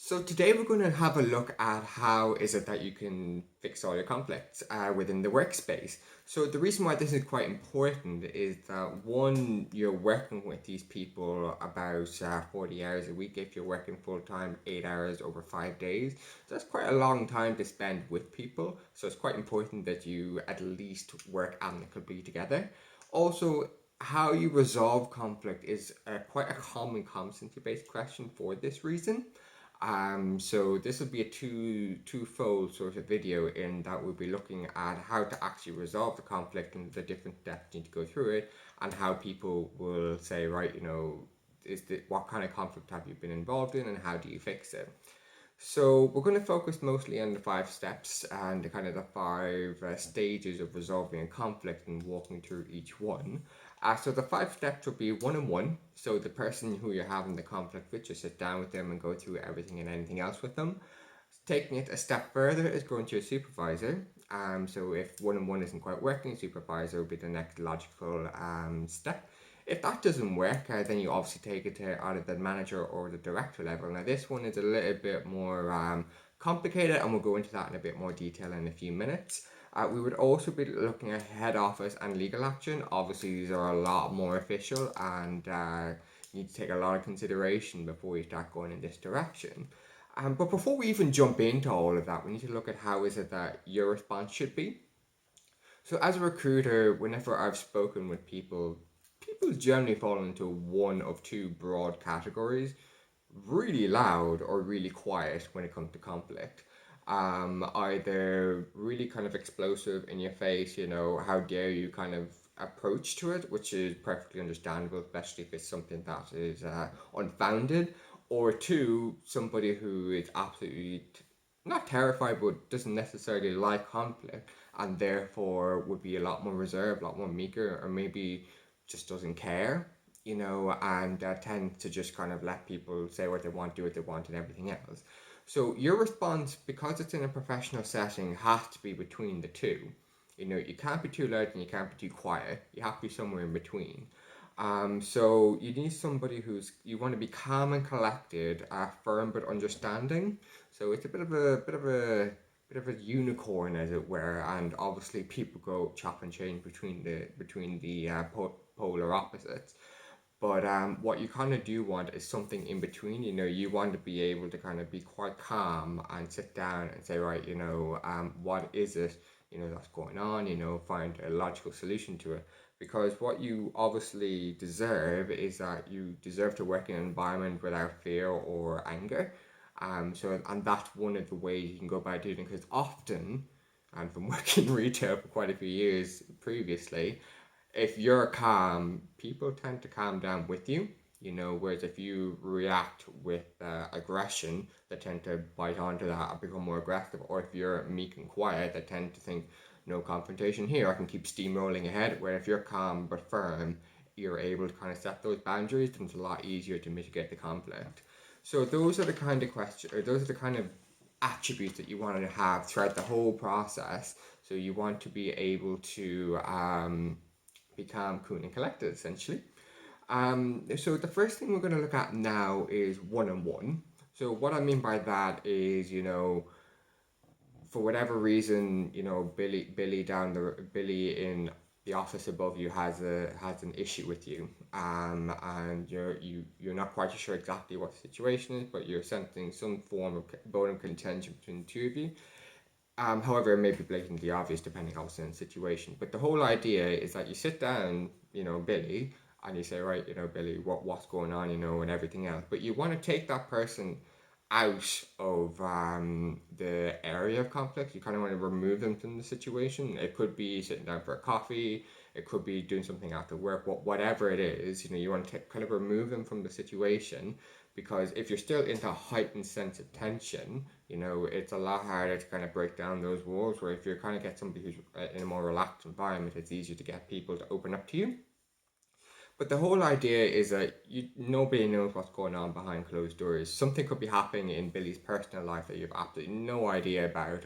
So today we're going to have a look at how is it that you can fix all your conflicts within the workspace. So the reason why this is quite important is that one, you're working with these people about 40 hours a week if you're working full time, 8 hours over 5 days. So that's quite a long time to spend with people. So it's quite important that you at least work amicably together. Also, how you resolve conflict is quite a common competency-based question for this reason. So this will be a twofold sort of video in that we'll be looking at how to actually resolve the conflict and the different steps you need to go through it, and how people will say, right, what kind of conflict have you been involved in and how do you fix it? So we're going to focus mostly on the 5 steps and the five stages of resolving a conflict and walking through each one. So the 5 steps will be one-on-one. So the person who you're having the conflict with, just sit down with them and go through everything and anything else with them. Taking it a step further is going to a supervisor. So if one-on-one isn't quite working, supervisor will be the next logical step. If that doesn't work, then you obviously take it to either the manager or the director level. Now this one is a little bit more complicated, and we'll go into that in a bit more detail in a few minutes. We would also be looking at head office and legal action. Obviously these are a lot more official and you need to take a lot of consideration before you start going in this direction. But before we even jump into all of that, we need to look at how is it that your response should be. So as a recruiter, whenever I've spoken with people generally fall into one of two broad categories: really loud or really quiet when it comes to conflict. Either really kind of explosive in your face, how dare you kind of approach to it, which is perfectly understandable, especially if it's something that is unfounded, or two, somebody who is absolutely not terrified but doesn't necessarily like conflict and therefore would be a lot more reserved, a lot more meeker, or maybe just doesn't care, and tends to just kind of let people say what they want, do what they want, and everything else. So your response, because it's in a professional setting, has to be between the two. You can't be too loud and you can't be too quiet. You have to be somewhere in between. So you need somebody you want to be calm and collected, firm but understanding. So it's a bit of a unicorn, as it were, and obviously people go chop and change between the polar opposites. But what you kind of do want is something in between. You want to be able to kind of be quite calm and sit down and say, right, what is it, that's going on, find a logical solution to it. Because what you obviously deserve is that you deserve to work in an environment without fear or anger. And that's one of the ways you can go about doing it, because often, and from working retail for quite a few years previously, if you're calm, people tend to calm down with you. Whereas if you react with aggression, they tend to bite onto that and become more aggressive. Or if you're meek and quiet, they tend to think, no confrontation here, I can keep steamrolling ahead. Where if you're calm but firm, you're able to kind of set those boundaries, and it's a lot easier to mitigate the conflict. So those are the kind of questions, or those are the kind of attributes that you want to have throughout the whole process. So you want to be able to be calm, cool, and collected, essentially. So the first thing we're going to look at now is one-on-one. So what I mean by that is, for whatever reason, Billy in the office above you has an issue with you, and you're not quite sure exactly what the situation is, but you're sensing some form of bone of contention between the two of you. However, it may be blatantly obvious depending on the situation. But the whole idea is that you sit down, Billy, and you say, right, Billy, what's going on, and everything else. But you want to take that person out of the area of conflict. You kind of want to remove them from the situation. It could be sitting down for a coffee. It could be doing something after work. Whatever it is, you want to kind of remove them from the situation, because if you're still into a heightened sense of tension, it's a lot harder to kind of break down those walls. Where if you kind of get somebody who's in a more relaxed environment, it's easier to get people to open up to you. But the whole idea is that nobody knows what's going on behind closed doors. Something could be happening in Billy's personal life that you have absolutely no idea about,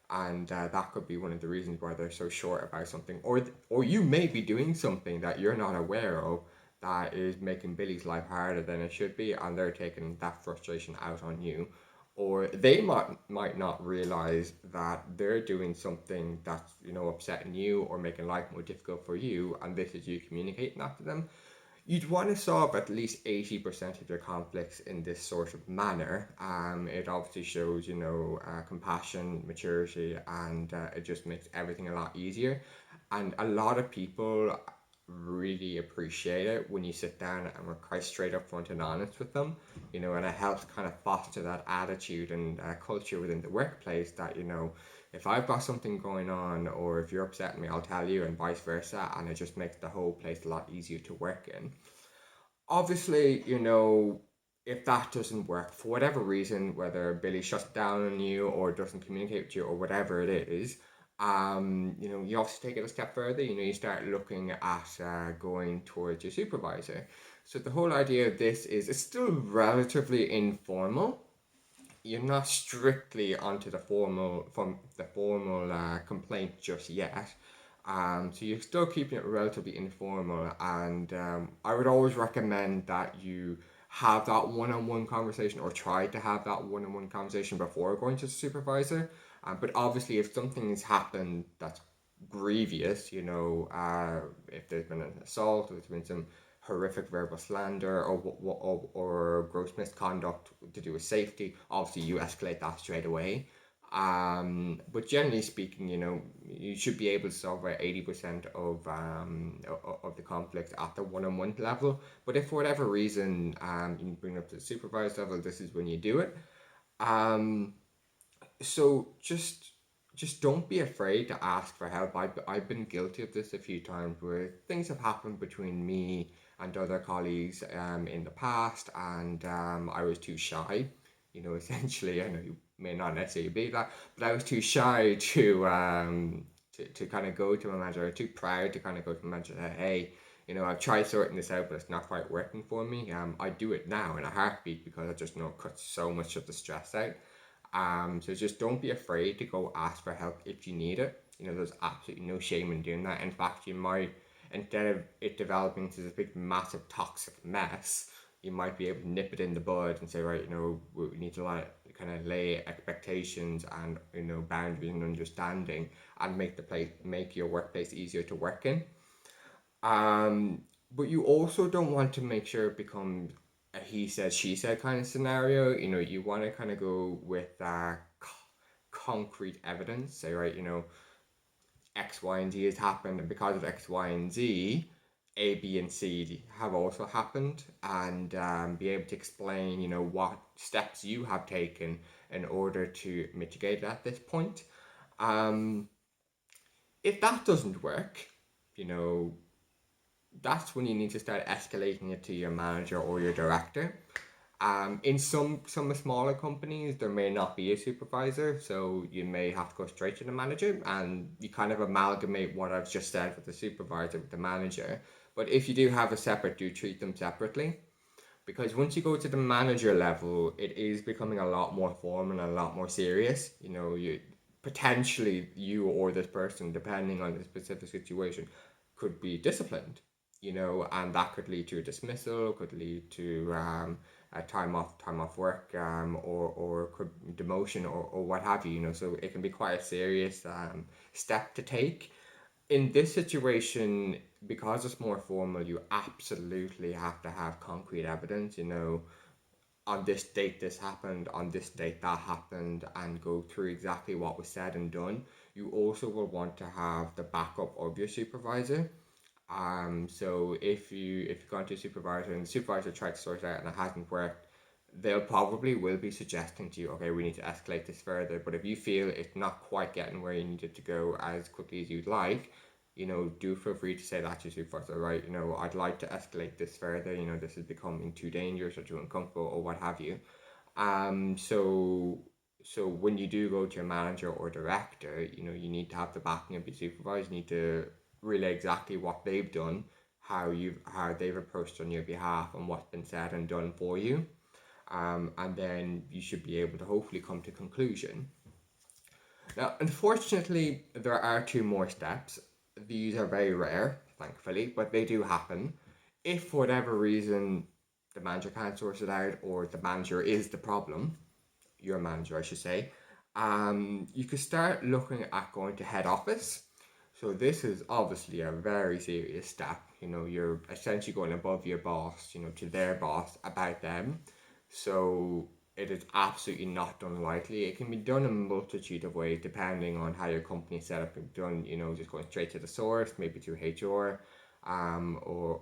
and that could be one of the reasons why they're so short about something. Or you may be doing something that you're not aware of that is making Billy's life harder than it should be, and they're taking that frustration out on you. Or they might not realize that they're doing something that's, upsetting you or making life more difficult for you, and this is you communicating that to them. You'd want to solve at least 80% of your conflicts in this sort of manner. It obviously shows, compassion, maturity, and it just makes everything a lot easier. And a lot of people really appreciate it when you sit down and we're quite straight up front and honest with them, and it helps kind of foster that attitude and culture within the workplace that, if I've got something going on or if you're upsetting me, I'll tell you, and vice versa. And it just makes the whole place a lot easier to work in. Obviously, if that doesn't work for whatever reason, whether Billy shuts down on you or doesn't communicate with you or whatever it is, you obviously take it a step further. You start looking at going towards your supervisor. So the whole idea of this is it's still relatively informal. You're not strictly onto the formal complaint just yet. So you're still keeping it relatively informal, and I would always recommend that you have that one-on-one conversation or try to have that one-on-one conversation before going to the supervisor. But obviously, if something has happened that's grievous, if there's been an assault, or there's been some horrific verbal slander or gross misconduct to do with safety, obviously you escalate that straight away. But generally speaking, you should be able to solve about 80% of the conflict at the one-on-one level. But if for whatever reason you bring it up to the supervised level, this is when you do it. Um, so just don't be afraid to ask for help. I've been guilty of this a few times where things have happened between me and other colleagues in the past, and I was too shy. Essentially, I know you may not necessarily be that, but I was too shy to kind of go to my manager, or too proud to kind of go to my manager and say, hey, I've tried sorting this out, but it's not quite working for me. I do it now in a heartbeat because I just know it cuts so much of the stress out. So just don't be afraid to go ask for help if you need it. There's absolutely no shame in doing that. In fact, you might, instead of it developing into this big, massive, toxic mess, you might be able to nip it in the bud and say, right, we need to kind of lay expectations and boundaries and understanding, and make your workplace easier to work in. But you also don't want to make sure it becomes a he said, she said kind of scenario. You want to kind of go with concrete evidence. Say, right, X, Y, and Z has happened, and because of X, Y, and Z, A, B, and C have also happened, and be able to explain, what steps you have taken in order to mitigate it at this point. Um, if that doesn't work, you know, that's when you need to start escalating it to your manager or your director. In some smaller companies, there may not be a supervisor, so you may have to go straight to the manager, and you kind of amalgamate what I've just said with the supervisor with the manager. But if you do have a separate, do treat them separately, because once you go to the manager level, it is becoming a lot more formal and a lot more serious. You potentially, you or this person, depending on the specific situation, could be disciplined. And that could lead to a dismissal, could lead to a time off work, or could demotion, or what have you. So it can be quite a serious step to take in this situation. Because it's more formal, you absolutely have to have concrete evidence. On this date this happened, on this date that happened, and go through exactly what was said and done. You also will want to have the backup of your supervisor. So if you've gone to a supervisor and the supervisor tried to sort it out and it hasn't worked, they'll probably will be suggesting to you, okay, we need to escalate this further. But if you feel it's not quite getting where you need it to go as quickly as you'd like, do feel free to say that to your supervisor, right? I'd like to escalate this further. This is becoming too dangerous or too uncomfortable or what have you. So when you do go to your manager or director, you need to have the backing of your supervisor. You need to relay exactly what they've done, how they've approached on your behalf, and what's been said and done for you. And then you should be able to hopefully come to conclusion. Now, unfortunately, there are two more steps. These are very rare, thankfully, but they do happen. if for whatever reason the manager can't sort it out, or the manager is the problem, your manager, I should say, you could start looking at going to head office. So this is obviously a very serious step. You're essentially going above your boss, to their boss about them. So it is absolutely not done lightly. It can be done in a multitude of ways depending on how your company is set up and done. Just going straight to the source, maybe through HR, or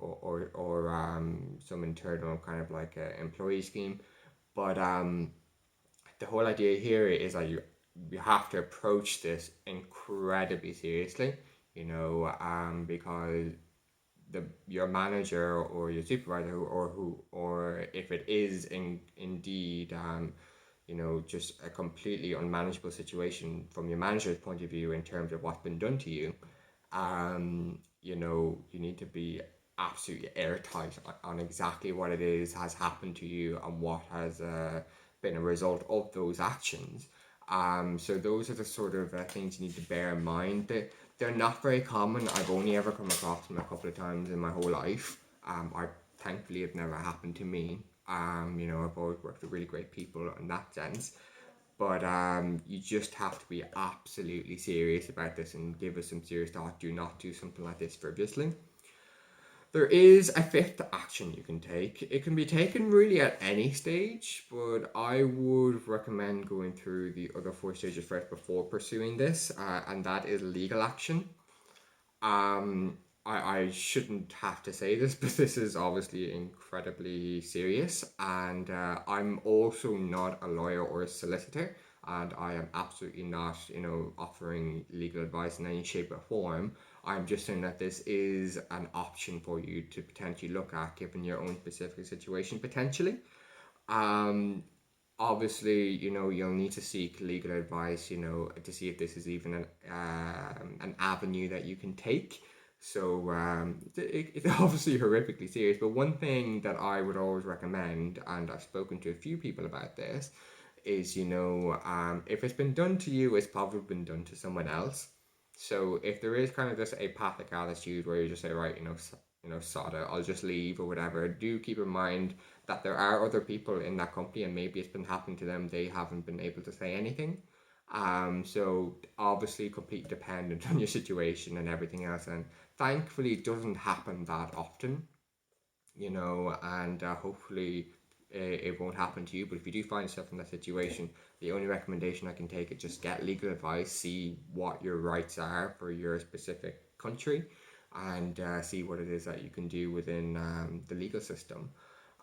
some internal kind of like employee scheme. But the whole idea here is that you have to approach this incredibly seriously, because your manager or your supervisor, or if it is indeed just a completely unmanageable situation from your manager's point of view in terms of what's been done to you, you need to be absolutely airtight on exactly what it is has happened to you and what has been a result of those actions. So those are the sort of things you need to bear in mind. They're not very common. I've only ever come across them a couple of times in my whole life. I thankfully have never happened to me. I've always worked with really great people in that sense. But you just have to be absolutely serious about this and give it some serious thought. Do not do something like this frivolously. There is a fifth action you can take. It can be taken really at any stage, but I would recommend going through the other four stages first before pursuing this, and that is legal action. I shouldn't have to say this, but this is obviously incredibly serious, and I'm also not a lawyer or a solicitor, and I am absolutely not, offering legal advice in any shape or form. I'm just saying that this is an option for you to potentially look at given your own specific situation, potentially. Um, Obviously, you'll need to seek legal advice, to see if this is even an avenue that you can take. So it's obviously horrifically serious, but one thing that I would always recommend, and I've spoken to a few people about this, is if it's been done to you, it's probably been done to someone else. So if there is kind of this apathic attitude where you just say, right, sod it, I'll just leave or whatever, do keep in mind that there are other people in that company and maybe it's been happening to them, they haven't been able to say anything. So obviously completely dependent on your situation and everything else, and thankfully it doesn't happen that often, and hopefully it won't happen to you. But if you do find yourself in that situation, the only recommendation I can take is just get legal advice, see what your rights are for your specific country, and see what it is that you can do within the legal system.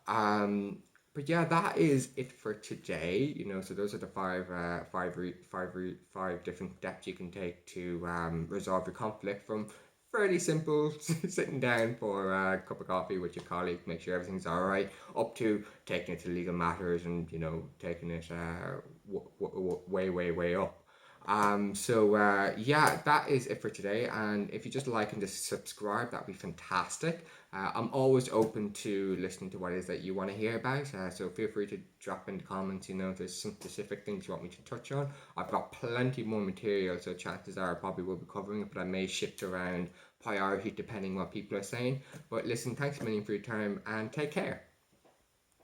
Um, but yeah, that is it for today. So those are the five different steps you can take to resolve your conflict, from fairly simple sitting down for a cup of coffee with your colleague, make sure everything's all right, up to taking it to legal matters and taking it way up. Yeah, that is it for today. And if you just like and just subscribe, that'd be fantastic. I'm always open to listening to what it is that you want to hear about. So feel free to drop in the comments. If there's some specific things you want me to touch on. I've got plenty more material, so chances are I probably will be covering it, but I may shift around priority depending what people are saying. But listen, thanks a million for your time and take care.